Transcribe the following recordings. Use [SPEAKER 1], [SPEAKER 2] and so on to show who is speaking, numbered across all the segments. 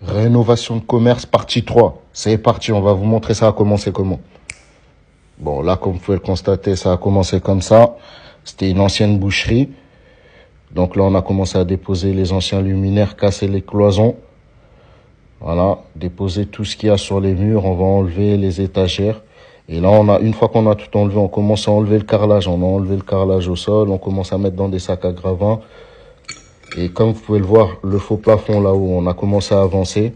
[SPEAKER 1] Rénovation de commerce, partie 3. C'est parti, on va vous montrer ça a commencé comment. Bon, là, comme vous pouvez le constater, ça a commencé comme ça. C'était une ancienne boucherie. Donc là, on a commencé à déposer les anciens luminaires, casser les cloisons. Voilà, déposer tout ce qu'il y a sur les murs. On va enlever les étagères. Et là, une fois qu'on a tout enlevé, on commence à enlever le carrelage. On a enlevé le carrelage au sol. On commence à mettre dans des sacs à gravats. Et comme vous pouvez le voir, le faux plafond là où on a commencé à avancer.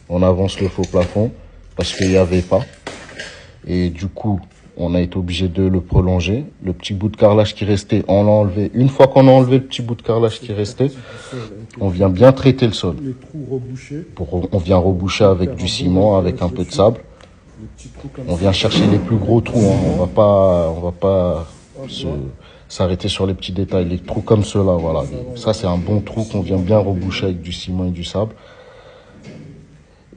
[SPEAKER 1] On avance le faux plafond parce qu'il n'y avait pas. Et du coup, on a été obligé de le prolonger. Le petit bout de carrelage qui restait, on l'a enlevé. Une fois qu'on a enlevé le petit bout de carrelage qui restait, on vient bien traiter le sol. On vient reboucher avec du ciment, avec un peu de sable. On vient chercher les plus gros trous. On va pas s'arrêter sur les petits détails. Les trous comme ceux-là, voilà. Ça, c'est un bon trou qu'on vient bien reboucher avec du ciment et du sable.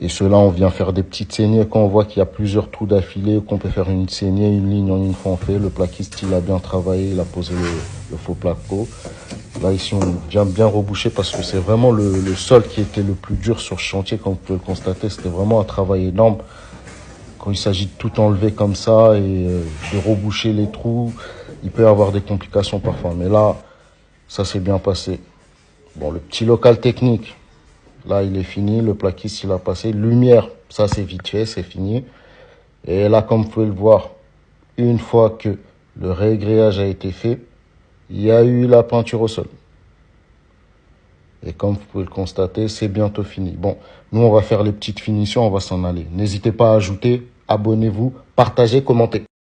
[SPEAKER 1] Et ceux-là, on vient faire des petites saignées quand on voit qu'il y a plusieurs trous d'affilée, qu'on peut faire une saignée, une ligne en une fois on fait. Le plaquiste, il a bien travaillé, il a posé le faux placo. Là, ici, on vient bien reboucher parce que c'est vraiment le sol qui était le plus dur sur ce chantier, comme vous pouvez le constater. C'était vraiment un travail énorme. Quand il s'agit de tout enlever comme ça et de reboucher les trous, il peut y avoir des complications parfois. Mais là, ça s'est bien passé. Bon, le petit local technique. Là, il est fini. Le plaquiste, il a passé. Lumière, ça, c'est vite fait, c'est fini. Et là, comme vous pouvez le voir, une fois que le régrillage a été fait, il y a eu la peinture au sol. Et comme vous pouvez le constater, c'est bientôt fini. Bon, nous, on va faire les petites finitions, on va s'en aller. N'hésitez pas à ajouter, abonnez-vous, partagez, commentez.